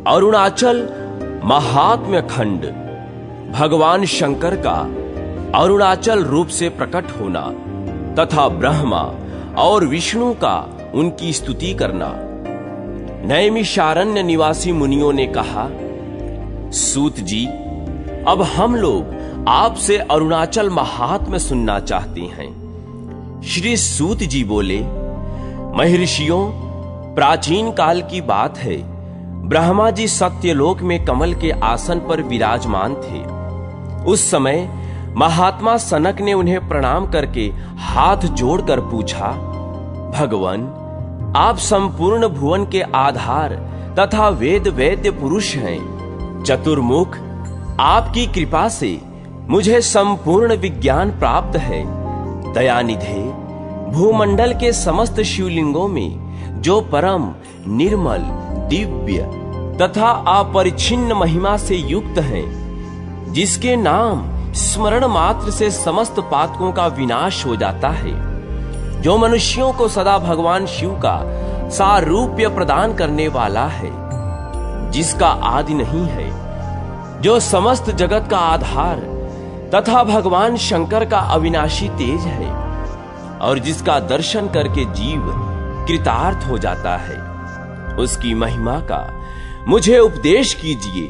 अरुणाचल महात्म्य खंड, भगवान शंकर का अरुणाचल रूप से प्रकट होना तथा ब्रह्मा और विष्णु का उनकी स्तुति करना। नैमिषारण्य निवासी मुनियों ने कहा, सूत जी, अब हम लोग आपसे अरुणाचल महात्म्य सुनना चाहते हैं। श्री सूत जी बोले, महर्षियों, प्राचीन काल की बात है, ब्रह्मा जी सत्यलोक में कमल के आसन पर विराजमान थे। उस समय महात्मा सनक ने उन्हें प्रणाम करके हाथ जोड़कर पूछा, भगवान, आप संपूर्ण भुवन के आधार तथा वेद वेद्य पुरुष हैं। चतुर्मुख, आपकी कृपा से मुझे संपूर्ण विज्ञान प्राप्त है। दयानिधे, भूमंडल के समस्त शिवलिंगों में जो परम निर्मल, दिव्य तथा अपरिच्छिन्न महिमा से युक्त हैं, जिसके नाम स्मरण मात्र से समस्त पातकों का विनाश हो जाता है, जो मनुष्यों को सदा भगवान शिव का सारूप्य प्रदान करने वाला है, जिसका आदि नहीं है, जो समस्त जगत का आधार तथा भगवान शंकर का अविनाशी तेज है और जिसका दर्शन करके जीव कृतार्थ हो जाता है, उसकी महिमा का मुझे उपदेश कीजिए।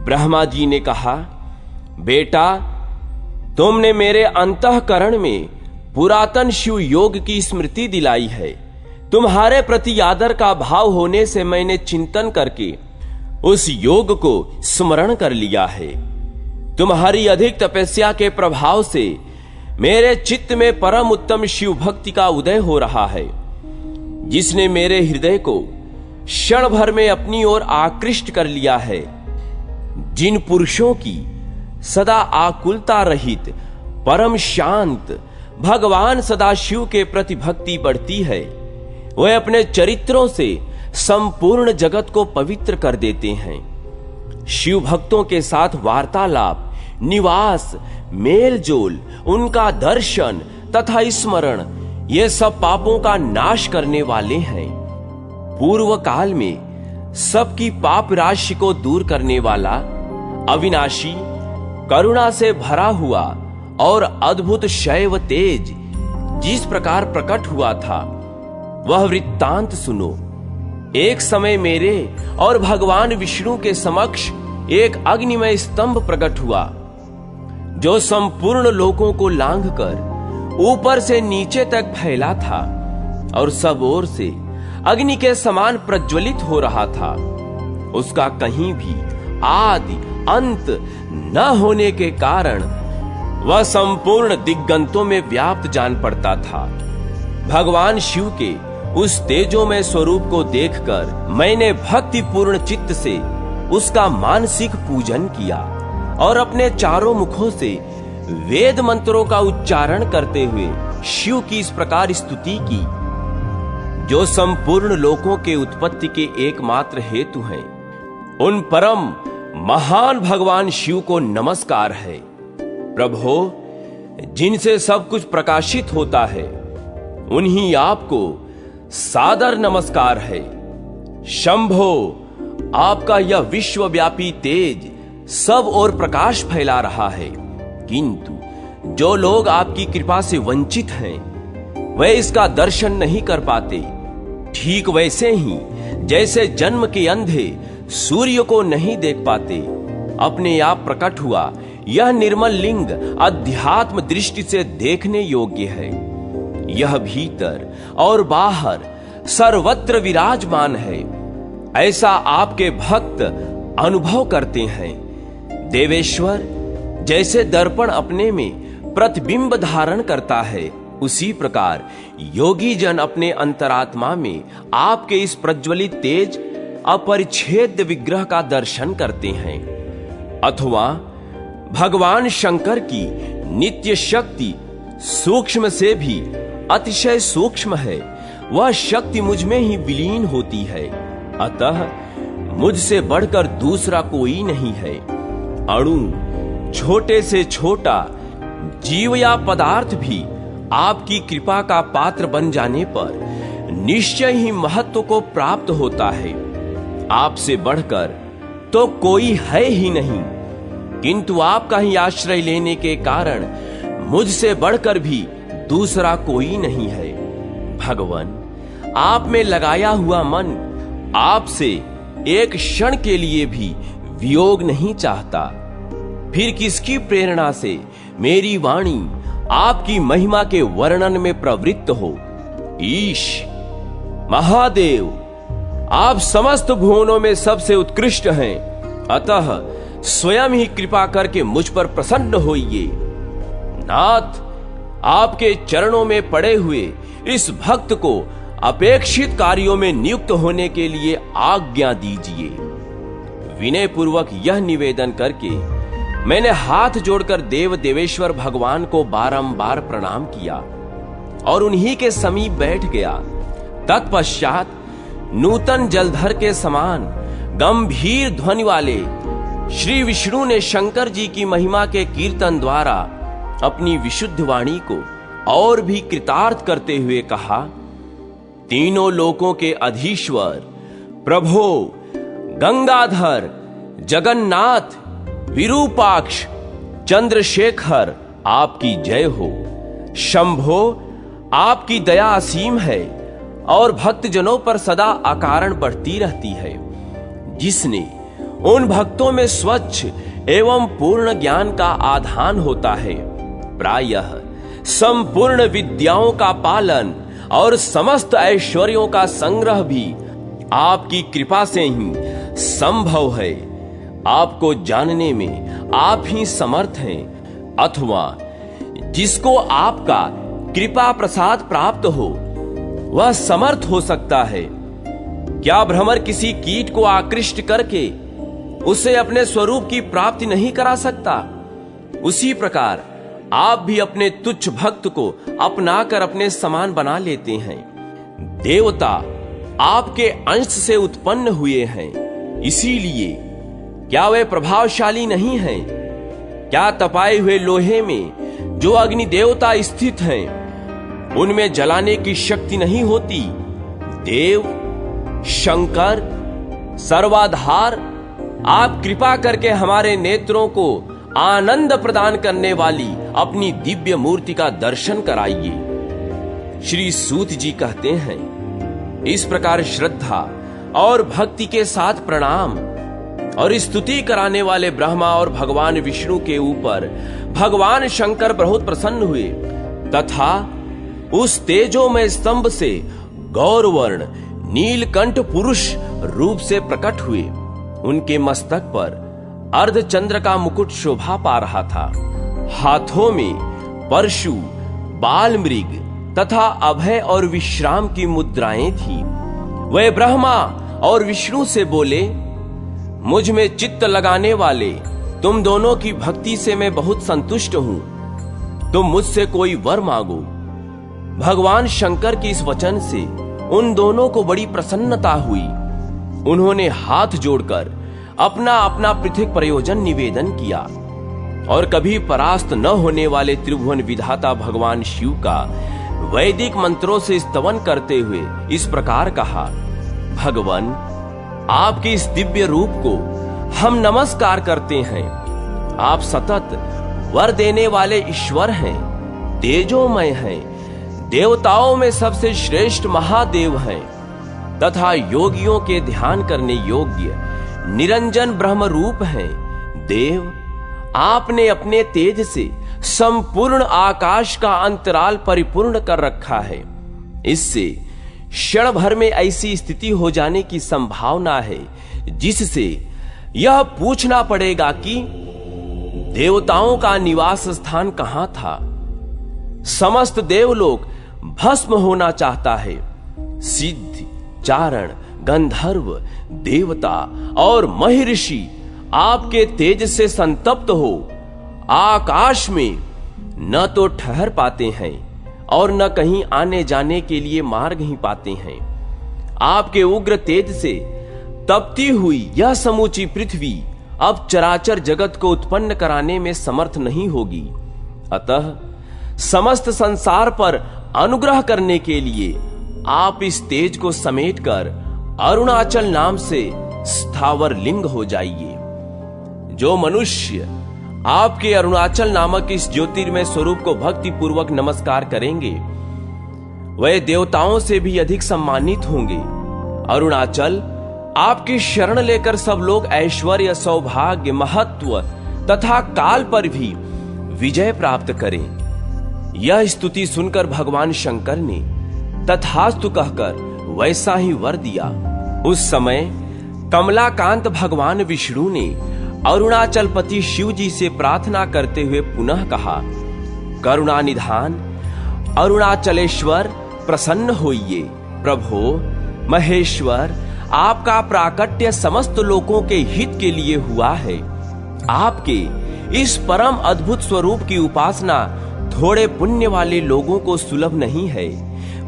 ब्रह्मा जी ने कहा, बेटा, तुमने मेरे अंतःकरण में पुरातन शिव योग की स्मृति दिलाई है। तुम्हारे प्रति आदर का भाव होने से मैंने चिंतन करके उस योग को स्मरण कर लिया है। तुम्हारी अधिक तपस्या के प्रभाव से मेरे चित्त में परम उत्तम शिव भक्ति का उदय हो रहा है, जिसने मेरे हृदय को क्षण भर में अपनी ओर आकृष्ट कर लिया है। जिन पुरुषों की सदा आकुलता रहित परम शांत भगवान सदाशिव के प्रति भक्ति बढ़ती है, वह अपने चरित्रों से संपूर्ण जगत को पवित्र कर देते हैं। शिव भक्तों के साथ वार्तालाप, निवास, मेल जोल, उनका दर्शन तथा स्मरण, ये सब पापों का नाश करने वाले हैं। पूर्व काल में सबकी पाप राशि को दूर करने वाला, अविनाशी, करुणा से भरा हुआ और अद्भुत शैव तेज जिस प्रकार प्रकट हुआ था, वह वृत्तांत सुनो। एक समय मेरे और भगवान विष्णु के समक्ष एक अग्निमय स्तंभ प्रकट हुआ, जो संपूर्ण लोकों को लांघकर ऊपर से नीचे तक फैला था और सब ओर से अग्नि के समान प्रज्वलित हो रहा था। उसका कहीं भी आदि अंत न होने के कारण वह संपूर्ण दिग्गंतों में व्याप्त जान पड़ता था। भगवान शिव के उस तेजोमय स्वरूप को देखकर मैंने भक्ति पूर्ण चित्त से उसका मानसिक पूजन किया और अपने चारों मुखों से वेद मंत्रों का उच्चारण करते हुए शिव की इस प्रकार स्तुति की, जो संपूर्ण लोकों के उत्पत्ति के एकमात्र हेतु हैं। उन परम महान भगवान शिव को नमस्कार है। प्रभो, जिनसे सब कुछ प्रकाशित होता है, उन्हीं आपको सादर नमस्कार है। शंभो, आपका यह विश्वव्यापी तेज सब ओर प्रकाश फैला रहा है, किंतु जो लोग आपकी कृपा से वंचित हैं, वे इसका दर्शन नहीं कर पाते। ठीक वैसे ही जैसे जन्म के अंधे सूर्य को नहीं देख पाते, अपने आप प्रकट हुआ यह निर्मल लिंग अध्यात्म दृष्टि से देखने योग्य है। यह भीतर और बाहर सर्वत्र विराजमान है, ऐसा आपके भक्त अनुभव करते हैं। देवेश्वर, जैसे दर्पण अपने में प्रतिबिंब धारण करता है, उसी प्रकार योगी जन अपने अंतरात्मा में आपके इस प्रज्वलित तेज अपरिच्छेद्य विग्रह का दर्शन करते हैं। अथवा भगवान शंकर की नित्य शक्ति सूक्ष्म से भी अतिशय सूक्ष्म है, वह शक्ति मुझ में ही विलीन होती है, अतः मुझसे बढ़कर दूसरा कोई नहीं है। अणु, छोटे से छोटा जीव या पदार्थ भी आपकी कृपा का पात्र बन जाने पर निश्चय ही महत्व को प्राप्त होता है। आपसे बढ़कर तो कोई है ही नहीं, किंतु आपका ही आश्रय लेने के कारण मुझसे बढ़कर भी दूसरा कोई नहीं है। भगवान, आप में लगाया हुआ मन आपसे एक क्षण के लिए भी वियोग नहीं चाहता। फिर किसकी प्रेरणा से मेरी वाणी आपकी महिमा के वर्णन में प्रवृत्त हो। ईश, महादेव, आप समस्त भुवनों में सबसे उत्कृष्ट हैं, अतः स्वयं ही कृपा करके मुझ पर प्रसन्न होइए। नाथ, आपके चरणों में पड़े हुए इस भक्त को अपेक्षित कार्यों में नियुक्त होने के लिए आज्ञा दीजिए। विनय पूर्वक यह निवेदन करके मैंने हाथ जोड़कर देव देवेश्वर भगवान को बारंबार प्रणाम किया और उन्हीं के समीप बैठ गया। तत्पश्चात नूतन जलधर के समान गंभीर ध्वनि वाले श्री विष्णु ने शंकर जी की महिमा के कीर्तन द्वारा अपनी विशुद्ध वाणी को और भी कृतार्थ करते हुए कहा, तीनों लोकों के अधीश्वर प्रभो गंगाधर, जगन्नाथ, विरूपाक्ष, चंद्रशेखर, आपकी जय हो। शंभो, आपकी दया असीम है और भक्तजनों पर सदा अकारण बढ़ती रहती है। जिसने उन भक्तों में स्वच्छ एवं पूर्ण ज्ञान का आधान होता है, प्रायः संपूर्ण विद्याओं का पालन और समस्त ऐश्वर्यों का संग्रह भी आपकी कृपा से ही संभव है। आपको जानने में आप ही समर्थ हैं, अथवा जिसको आपका कृपा प्रसाद प्राप्त हो वह समर्थ हो सकता है। क्या भ्रमर किसी कीट को आकृष्ट करके उसे अपने स्वरूप की प्राप्ति नहीं करा सकता? उसी प्रकार आप भी अपने तुच्छ भक्त को अपनाकर अपने समान बना लेते हैं। देवता आपके अंश से उत्पन्न हुए हैं, इसीलिए क्या वे प्रभावशाली नहीं हैं? क्या तपाए हुए लोहे में जो अग्नि देवता स्थित हैं, उनमें जलाने की शक्ति नहीं होती? देव, शंकर, सर्वाधार, आप कृपा करके हमारे नेत्रों को आनंद प्रदान करने वाली अपनी दिव्य मूर्ति का दर्शन कराइए। श्री सूत जी कहते हैं, इस प्रकार श्रद्धा और भक्ति के साथ प्रणाम और स्तुति कराने वाले ब्रह्मा और भगवान विष्णु के ऊपर भगवान शंकर बहुत प्रसन्न हुए तथा उस तेजोमय स्तंभ से गौरवर्ण नीलकंठ पुरुष रूप से प्रकट हुए। उनके मस्तक पर अर्धचंद्र का मुकुट शोभा पा रहा था। हाथों में परशु, बाल मृग तथा अभय और विश्राम की मुद्राएं थी। वे ब्रह्मा और विष्णु से बोले, मुझ में चित्त लगाने वाले तुम दोनों की भक्ति से मैं बहुत संतुष्ट हूं। तुम मुझसे कोई वर मांगो। भगवान शंकर की इस वचन से उन दोनों को बड़ी प्रसन्नता हुई। उन्होंने हाथ जोड़कर अपना अपना पृथक प्रयोजन निवेदन किया और कभी परास्त न होने वाले त्रिभुवन विधाता भगवान शिव का वैदिक मंत्रों से स्तवन करते हुए इस प्रकार कहा, भगवान, आपके इस दिव्य रूप को हम नमस्कार करते हैं। आप सतत वर देने वाले ईश्वर हैं, तेजोमय हैं, देवताओं में सबसे श्रेष्ठ महादेव हैं तथा योगियों के ध्यान करने योग्य निरंजन ब्रह्म रूप हैं। देव, आपने अपने तेज से संपूर्ण आकाश का अंतराल परिपूर्ण कर रखा है। इससे क्षण भर में ऐसी स्थिति हो जाने की संभावना है जिससे यह पूछना पड़ेगा कि देवताओं का निवास स्थान कहां था। समस्त देवलोक भस्म होना चाहता है। सिद्ध, चारण, गंधर्व, देवता और महर्षि आपके तेज से संतप्त हो आकाश में न तो ठहर पाते हैं और न कहीं आने जाने के लिए मार्ग ही पाते हैं। आपके उग्र तेज से तपती हुई यह समूची पृथ्वी अब चराचर जगत को उत्पन्न कराने में समर्थ नहीं होगी। अतः समस्त संसार पर अनुग्रह करने के लिए आप इस तेज को समेटकर अरुणाचल नाम से स्थावर लिंग हो जाइए। जो मनुष्य आपके अरुणाचल नामक इस ज्योतिर्मय स्वरूप को भक्ति पूर्वक नमस्कार करेंगे वह देवताओं से भी अधिक सम्मानित होंगे। अरुणाचल आपकी शरण लेकर सब लोग ऐश्वर्य, सौभाग्य, महत्व तथा काल पर भी विजय प्राप्त करें। यह स्तुति सुनकर भगवान शंकर ने तथास्तु कहकर वैसा ही वर दिया। उस समय कमलाकांत भगवान विष्णु ने अरुणाचलपति शिव जी से प्रार्थना करते हुए पुनः कहा, करुणा निधान अरुणाचलेश्वर प्रसन्न होइए। प्रभो महेश्वर, आपका प्राकट्य समस्त लोगों के हित के लिए हुआ है। आपके इस परम अद्भुत स्वरूप की उपासना थोड़े पुण्य वाले लोगों को सुलभ नहीं है।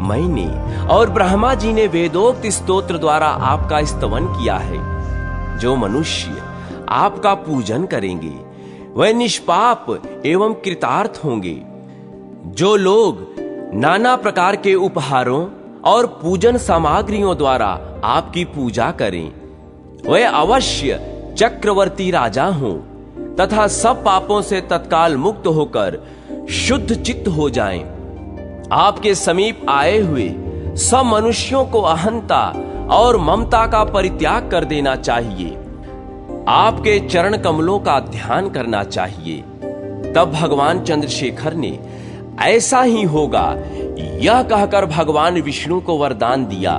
मैंने और ब्रह्मा जी ने वेदोक्त स्तोत्र द्वारा आपका स्तवन किया है। जो मनुष्य आपका पूजन करेंगे वह निष्पाप एवं कृतार्थ होंगे। जो लोग नाना प्रकार के उपहारों और पूजन सामग्रियों द्वारा आपकी पूजा करें वह अवश्य चक्रवर्ती राजा हों तथा सब पापों से तत्काल मुक्त होकर शुद्ध चित्त हो जाएं। आपके समीप आए हुए सब मनुष्यों को अहंता और ममता का परित्याग कर देना चाहिए। आपके चरण कमलों का ध्यान करना चाहिए। तब भगवान चंद्रशेखर ने ऐसा ही होगा यह कहकर भगवान विष्णु को वरदान दिया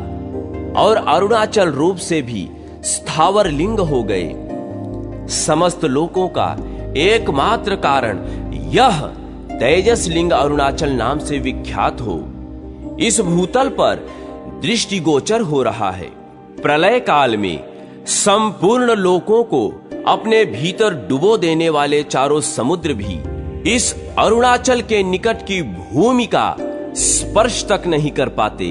और अरुणाचल रूप से भी स्थावर लिंग हो गए। समस्त लोकों का एकमात्र कारण यह तेजस लिंग अरुणाचल नाम से विख्यात हो इस भूतल पर दृष्टिगोचर हो रहा है। प्रलय काल में संपूर्ण लोकों को अपने भीतर डुबो देने वाले चारों समुद्र भी इस अरुणाचल के निकट की भूमि का स्पर्श तक नहीं कर पाते।